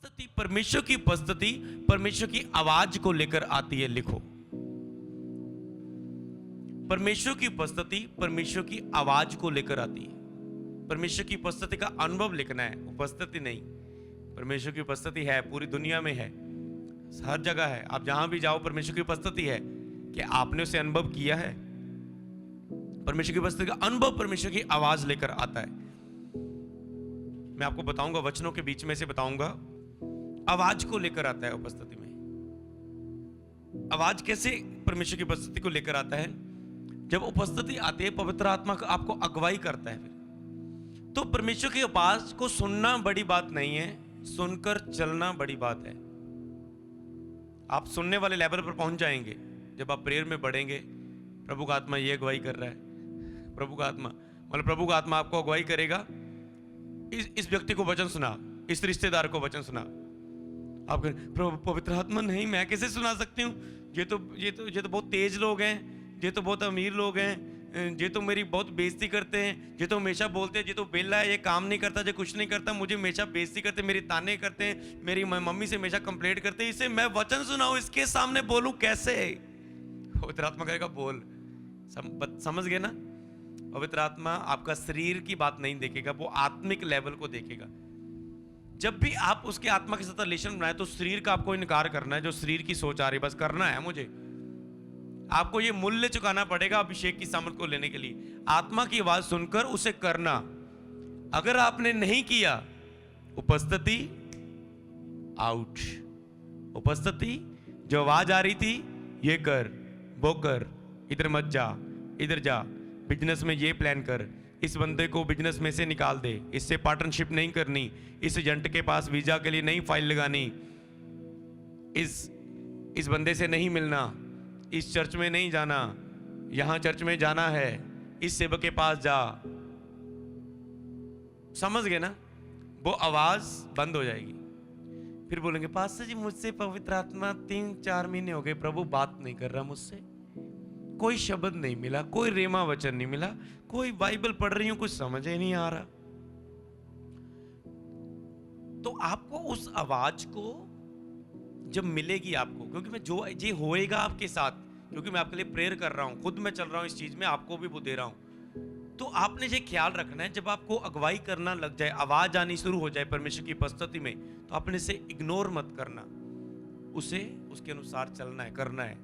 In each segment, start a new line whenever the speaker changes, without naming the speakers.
उपस्थिति, परमेश्वर की उपस्थिति परमेश्वर की आवाज को लेकर आती है। लिखो, परमेश्वर की उपस्थिति परमेश्वर की आवाज को लेकर आती है। परमेश्वर की उपस्थिति का अनुभव लिखना है, उपस्थिति नहीं। परमेश्वर की उपस्थिति है, पूरी दुनिया में है, हर जगह है। आप जहां भी जाओ परमेश्वर की उपस्थिति है। कि आपने उसे अनुभव किया है? परमेश्वर की उपस्थिति का अनुभव परमेश्वर की आवाज लेकर आता है। मैं आपको बताऊंगा, वचनों के बीच में से बताऊंगा, आवाज को लेकर आता है उपस्थिति में। आवाज कैसे परमेश्वर की उपस्थिति को लेकर आता है? जब उपस्थिति आती है, पवित्र आत्मा आपको अगुवाई करता है। फिर तो परमेश्वर की आवाज को सुनना बड़ी बात नहीं है, सुनकर चलना बड़ी बात है। आप सुनने वाले लेवल पर पहुंच जाएंगे जब आप प्रेयर में बढ़ेंगे। प्रभु का आत्मा ये अगुवाई कर रहा है, प्रभु का आत्मा मतलब प्रभु का आत्मा आपको अगुवाई करेगा। इस व्यक्ति को वचन सुना, इस रिश्तेदार को वचन सुना। आप कहें प्रभु पवित्र आत्मा नहीं, मैं कैसे सुना सकती हूँ? ये तो बहुत तेज लोग हैं, ये तो बहुत अमीर लोग हैं, ये तो मेरी बहुत बेइज्जती करते हैं, ये तो हमेशा बोलते हैं ये तो बेला है, ये काम नहीं करता, ये कुछ नहीं करता, मुझे हमेशा बेइज्जती करते, मेरी ताने करते हैं, मेरी मम्मी से हमेशा कंप्लेंट करते हैं, इसे मैं वचन सुनाऊं, इसके सामने बोलूं कैसे? पवित्र आत्मा कहेगा बोल। समझ गए ना? पवित्र आत्मा आपका शरीर की बात नहीं देखेगा, वो आत्मिक लेवल को देखेगा। जब भी आप उसके आत्मा के साथ रिलेशन बनाए तो शरीर का आपको इनकार करना है। जो शरीर की सोच आ रही बस करना है मुझे, आपको ये मूल्य चुकाना पड़ेगा अभिषेक की सामर्थ को लेने के लिए। आत्मा की आवाज सुनकर उसे करना। अगर आपने नहीं किया, उपस्थिति आउट। उपस्थिति जो आवाज आ रही थी, ये कर, वो कर, इधर मत जा, इधर जा, बिजनेस में ये प्लान कर, इस बंदे को बिजनेस में से निकाल दे, इससे पार्टनरशिप नहीं करनी, इस एजेंट के पास वीजा के लिए नहीं फाइल लगानी, इस बंदे से नहीं मिलना, इस चर्च में नहीं जाना, यहां चर्च में जाना है, इस सेवक के पास जा। समझ गए ना? वो आवाज बंद हो जाएगी। फिर बोलेंगे पास्टर जी मुझसे पवित्र आत्मा 3-4 महीने हो गए, प्रभु बात नहीं कर रहा मुझसे, कोई शब्द नहीं मिला, कोई रेमा वचन नहीं मिला, कोई बाइबल पढ़ रही हूं कुछ समझ ही नहीं आ रहा। तो आपको उस आवाज को जब मिलेगी आपको, क्योंकि मैं जो ये होएगा आपके साथ, क्योंकि मैं आपके लिए प्रेयर कर रहा हूं, खुद मैं चल रहा हूं इस चीज में, आपको भी वो दे रहा हूं। तो आपने ये ख्याल रखना है, जब आपको अगुवाई करना लग जाए, आवाज आनी शुरू हो जाए परमेश्वर की उपस्थिति में, तो आपने इसे इग्नोर मत करना, उसे उसके अनुसार चलना है, करना है।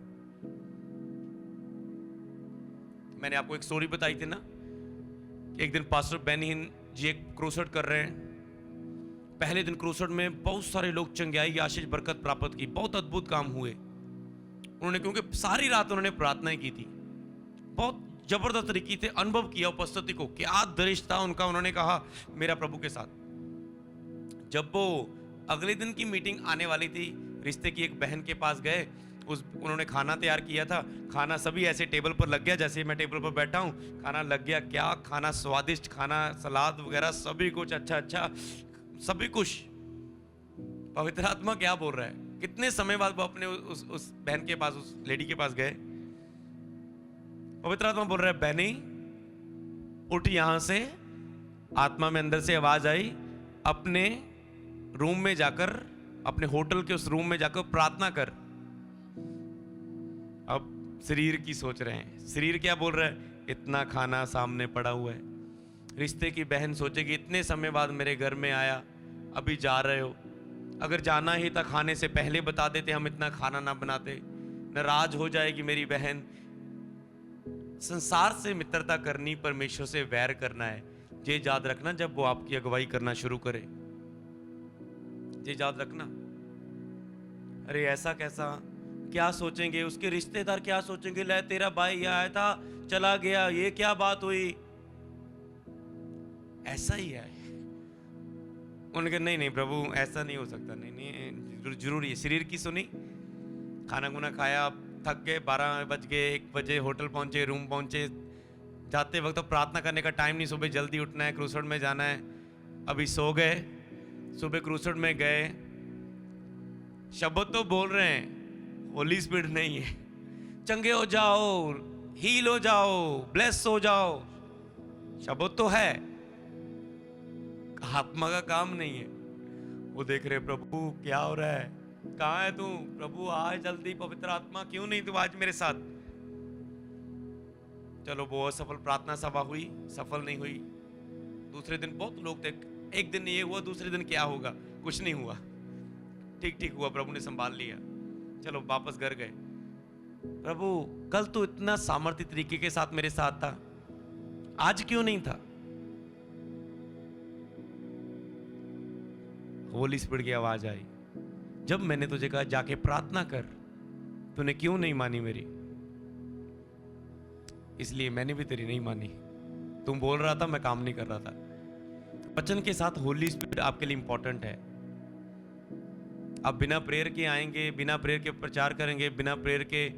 मैंने आपको एक स्टोरी बताई थी ना कि एक दिन पास्टर बेनिहिन जी एक क्रूसेड कर रहे हैं। पहले दिन क्रूसेड में बहुत सारे लोग चंगाई, आशीष, बरकत प्राप्त की, बहुत अद्भुत काम हुए उन्होंने, क्योंकि सारी रात उन्होंने प्रार्थनाएं की थी, बहुत जबरदस्त तरीके से अनुभव किया उपस्थिति को, क्या दृश्य था उनका। उन्होंने कहा मेरा प्रभु के साथ। जब वो अगले दिन की मीटिंग आने वाली थी, रिश्ते की एक बहन के पास गए, उन्होंने खाना तैयार किया था, खाना सभी ऐसे टेबल पर लग गया, जैसे मैं टेबल पर बैठा हूँ खाना लग गया। क्या खाना, स्वादिष्ट खाना, सलाद वगैरह सभी कुछ अच्छा सभी कुछ। पवित्र आत्मा क्या बोल रहा है? कितने समय बाद वो अपने उस बहन के पास, उस लेडी के पास गए, पवित्र आत्मा बोल रहा है बहनी उठ यहां से। आत्मा में अंदर से आवाज आई, अपने रूम में जाकर, अपने होटल के उस रूम में जाकर प्रार्थना कर। अब शरीर की सोच रहे हैं, शरीर क्या बोल रहा है? इतना खाना सामने पड़ा हुआ है। रिश्ते की बहन सोचेगी इतने समय बाद मेरे घर में आया, अभी जा रहे हो, अगर जाना ही था खाने से पहले बता देते, हम इतना खाना ना बनाते। नाराज हो जाएगी मेरी बहन। संसार से मित्रता करनी, परमेश्वर से वैर करना है। ये याद रखना जब वो आपकी अगुवाई करना शुरू करे, ये याद रखना। अरे ऐसा कैसा, क्या सोचेंगे उसके रिश्तेदार, क्या सोचेंगे, ले तेरा भाई आया था चला गया, ये क्या बात हुई? ऐसा ही है। उन्होंने कहा नहीं प्रभु ऐसा नहीं हो सकता, नहीं जरूरी है। शरीर की सुनी, खाना खुना खाया, थक गए, 12 बज गए, 1 बजे होटल पहुंचे, रूम पहुंचे, जाते वक्त तो प्रार्थना करने का टाइम नहीं, सुबह जल्दी उठना है, क्रूसेड में जाना है। अभी सो गए, सुबह क्रूसेड में गए, शब्द तो बोल रहे हैं, होली स्पिरिट नहीं है। चंगे हो जाओ, हील हो जाओ, ब्लेस हो जाओ, शब्द तो है, आत्मा का काम नहीं है। वो देख रहे प्रभु क्या हो रहा है, कहाँ है तू प्रभु, आए जल्दी, पवित्र आत्मा क्यों नहीं तू आज मेरे साथ। चलो वो असफल प्रार्थना सभा हुई, सफल नहीं हुई। दूसरे दिन बहुत लोग थे, एक दिन ये हुआ, दूसरे दिन क्या होगा, कुछ नहीं हुआ, ठीक ठीक हुआ, प्रभु ने संभाल लिया। चलो वापस घर गए। प्रभु कल तो इतना सामर्थ्य तरीके के साथ मेरे साथ था, आज क्यों नहीं था। होली स्पिरिट की आवाज आई, जब मैंने तुझे कहा जाके प्रार्थना कर, तूने क्यों नहीं मानी मेरी, इसलिए मैंने भी तेरी नहीं मानी। तुम बोल रहा था, मैं काम नहीं कर रहा था। वचन के साथ होली स्पिरिट आपके लिए इंपॉर्टेंट है। आप बिना प्रेयर के आएंगे, बिना प्रेयर के प्रचार करेंगे, बिना प्रेयर के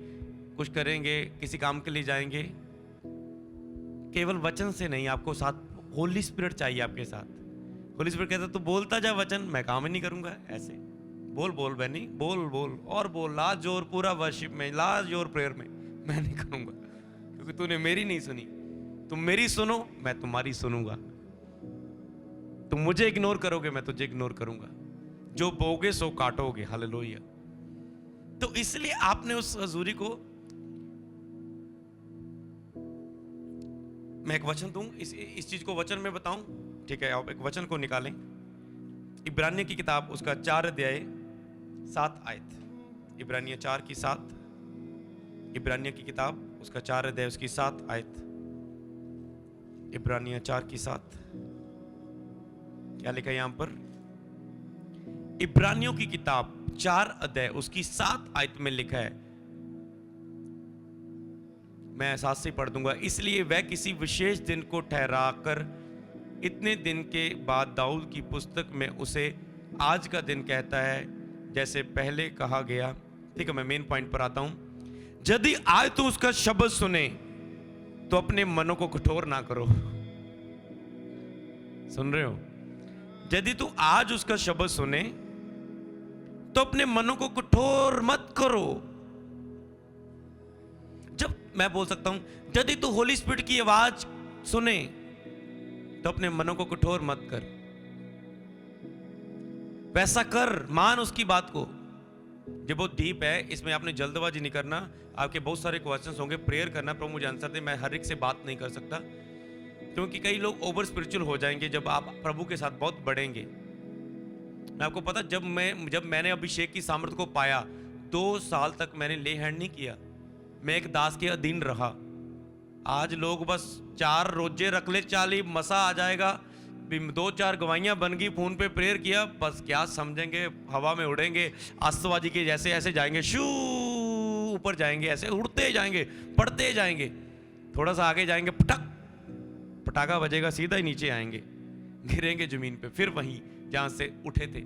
कुछ करेंगे, किसी काम के लिए जाएंगे, केवल वचन से नहीं, आपको साथ होली स्पिरिट चाहिए आपके साथ। होली स्पिरिट कहता है तू बोलता जा वचन, मैं काम ही नहीं करूंगा। ऐसे बोल बोल बहनी, बोल बोल और बोल, ला जोर पूरा वर्शिप में, ला जोर प्रेयर में, मैं नहीं करूंगा क्योंकि तूने मेरी नहीं सुनी। तुम मेरी सुनो, मैं तुम्हारी सुनूंगा। तुम मुझे इग्नोर करोगे, मैं तुझे इग्नोर करूंगा। जो बोगे सो काटोगे। हालेलुया। तो इसलिए आपने उस हजूरी को, मैं एक वचन दूं, इस चीज को वचन में बताऊं, ठीक है। आप एक वचन को निकालें, इब्रानियों की किताब उसका 4 अध्याय 7 आयत। इब्रानियों 4 की 7, इब्रानियों की किताब उसका 4 अध्याय उसकी 7 आयत। इब्रानियों 4 की 7 क्या लिखा है यहां पर? इब्रानियों की किताब 4 अध्याय उसकी 7 आयत में लिखा है, मैं साथ से पढ़ दूंगा। इसलिए वह किसी विशेष दिन को ठहरा कर इतने दिन के बाद दाऊद की पुस्तक में उसे आज का दिन कहता है, जैसे पहले कहा गया। ठीक है, मैं मेन पॉइंट पर आता हूं। यदि आज तू उसका शब्द सुने तो अपने मनों को कठोर ना करो। सुन रहे हो? यदि तू आज उसका शब्द सुने तो अपने मनों को कठोर मत करो। जब मैं बोल सकता हूं, यदि तू होली स्पिरिट की आवाज सुने तो अपने मनों को कठोर मत कर। वैसा कर, मान उसकी बात को। ये बहुत डीप है, इसमें आपने जल्दबाजी नहीं करना। आपके बहुत सारे क्वेश्चंस होंगे, प्रेयर करना, प्रभु मुझे आंसर दे। मैं हर एक से बात नहीं कर सकता क्योंकि कई लोग ओवर स्पिरिचुअल हो जाएंगे जब आप प्रभु के साथ बहुत बढ़ेंगे। मैं आपको पता, जब मैंने अभिषेक की सामर्थ को पाया, 2 साल तक मैंने ले हैंड नहीं किया। मैं एक दास के अधीन रहा। आज लोग बस 4 रोजे रख ले, 40 मसा आ जाएगा, 2-4 गवाहियां बन गई, फोन पे प्रेयर किया, बस क्या समझेंगे, हवा में उड़ेंगे, आतशबाजी के जैसे ऐसे जाएंगे, शू ऊपर जाएंगे, ऐसे उड़ते जाएंगे, पढ़ते जाएंगे, थोड़ा सा आगे जाएंगे, पटक पटाखा बजेगा, सीधा ही नीचे आएंगे, गिरेंगे जमीन पे, फिर वहीं जहां से उठे थे।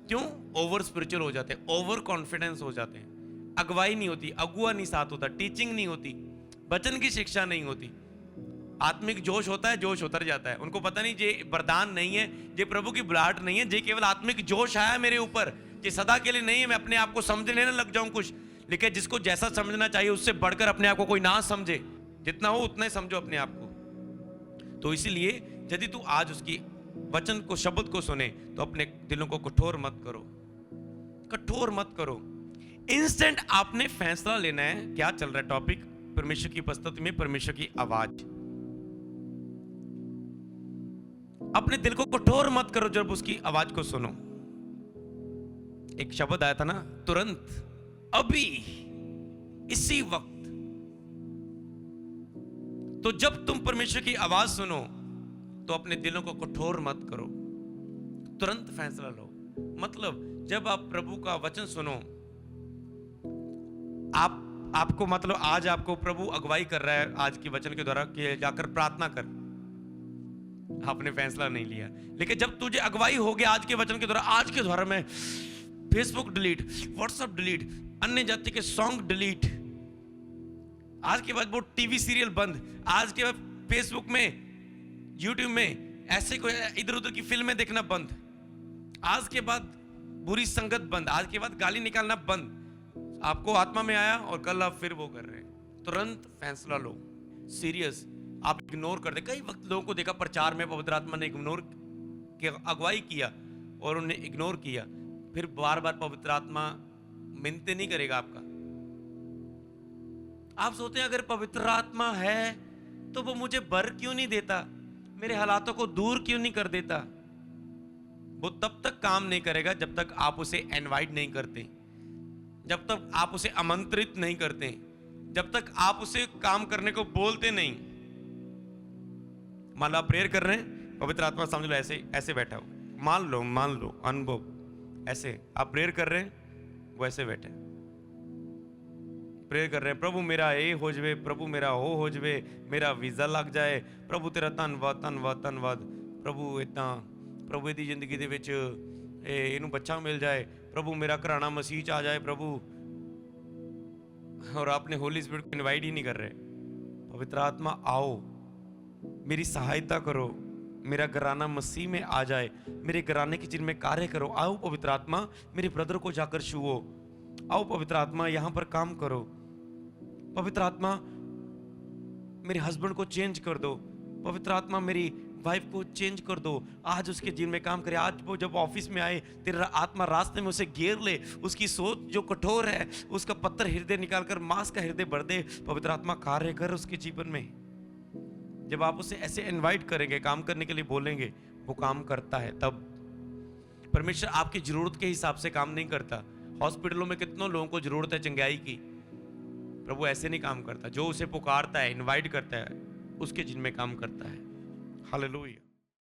क्यों? ओवर स्पिरिचुअल हो जाते हैं, ओवर कॉन्फिडेंस हो जाते हैं, अगुवाई नहीं होती, अगुआ नहीं साथ होता, टीचिंग नहीं होती, वचन की शिक्षा नहीं होती, आत्मिक जोश होता है, जोश उतर जाता है। उनको पता नहीं, ये वरदान नहीं है, ये प्रभु की बुलाहट नहीं है, ये केवल आत्मिक जोश आया मेरे ऊपर, ये सदा के लिए नहीं है। मैं अपने आप को समझने न लग जाऊं कुछ, लेकिन जिसको जैसा समझना चाहिए उससे बढ़कर अपने आप को कोई ना समझे, जितना हो उतना ही समझो अपने आप को। तो इसीलिए यदि तू आज उसकी वचन को, शब्द को सुने तो अपने दिलों को कठोर मत करो, कठोर मत करो। इंस्टेंट आपने फैसला लेना है। क्या चल रहा है टॉपिक? परमेश्वर की उपस्थिति में परमेश्वर की आवाज। अपने दिल को कठोर मत करो जब उसकी आवाज को सुनो। एक शब्द आया था ना, तुरंत, अभी, इसी वक्त। तो जब तुम परमेश्वर की आवाज सुनो तो अपने दिलों को कठोर मत करो, तुरंत फैसला लो। मतलब जब आप प्रभु का वचन सुनो, आपको मतलब आज आपको प्रभु अगुवाई कर रहा है आज के वचन के द्वारा कि जाकर प्रार्थना कर, आपने फैसला नहीं लिया। लेकिन जब तुझे अगुवाई हो गया आज के वचन के द्वारा, आज के द्वारा मैं फेसबुक डिलीट, व्हाट्सएप डिलीट, अन्य जाति के सॉन्ग डिलीट, आज के बाद वो टीवी सीरियल बंद, आज के बाद फेसबुक में, यूट्यूब में ऐसे कोई इधर उधर की फिल्में देखना बंद, आज के बाद बुरी संगत बंद, आज के बाद गाली निकालना बंद। आपको आत्मा में आया और कल आप फिर वो कर रहे हैं, तुरंत फैसला लो। सीरियस, आप इग्नोर कर दे। कई वक्त लोगों को देखा प्रचार में, पवित्र आत्मा ने इग्नोर के अगुवाई किया, और उन्हें इग्नोर किया, फिर बार बार पवित्र आत्मा मिन्नतें नहीं करेगा आपका? आप सोचते हैं अगर पवित्र आत्मा है तो वो मुझे बर क्यों नहीं देता, मेरे हालातों को दूर क्यों नहीं कर देता? वो तब तक काम नहीं करेगा जब तक आप उसे इनवाइट नहीं करते, जब तक आप उसे आमंत्रित नहीं करते, जब तक आप उसे काम करने को बोलते नहीं। मान लो आप प्रेयर कर रहे हैं, पवित्र आत्मा समझ लो ऐसे ऐसे बैठा हो, मान लो अनुभव, ऐसे आप प्रेयर कर रहे हैं, वो ऐसे बैठे प्रेयर कर रहे हैं, प्रभु मेरा ए हो जवे, प्रभु मेरा हो जवे, मेरा वीजा लग जाए, प्रभु तेरा धन्नवाद धन्नवाद धन्नवाद, प्रभु इतना, प्रभु ਇਹਦੀ ਜ਼ਿੰਦਗੀ ਦੇ ਵਿੱਚ ਇਹਨੂੰ ਬੱਚਾ ਮਿਲ ਜਾਏ, प्रभु मेरा घराना मसीह च आ जाए प्रभु। और आपने होली स्पिरिट को इनवाइट ही नहीं कर रहे। पवित्र आत्मा आओ, मेरी सहायता करो, मेरा घराना मसीह में आ जाए, मेरे घराने की जिनमें कार्य करो। आओ पवित्र आत्मा, मेरे ब्रदर को जाकर छुओ। आओ पवित्र आत्मा, यहाँ पर काम करो। पवित्र आत्मा मेरे हस्बैंड को चेंज कर दो। पवित्र आत्मा मेरी वाइफ को चेंज कर दो। आज उसके जीवन में काम करे। आज वो जब ऑफिस में आए, तेरा आत्मा रास्ते में उसे घेर ले। उसकी सोच जो कठोर है, उसका पत्थर हृदय निकालकर मांस का हृदय भर दे। पवित्र आत्मा कार्य कर उसके जीवन में। जब आप उसे ऐसे इनवाइट करेंगे, काम करने के लिए बोलेंगे, वो काम करता है। तब परमेश्वर आपकी जरूरत के हिसाब से काम नहीं करता। हॉस्पिटलों में कितनों लोगों को जरूरत है चंगाई की, प्रभु ऐसे नहीं काम करता। जो उसे पुकारता है, इनवाइट करता है, उसके जिनमें काम करता है। हालेलुया।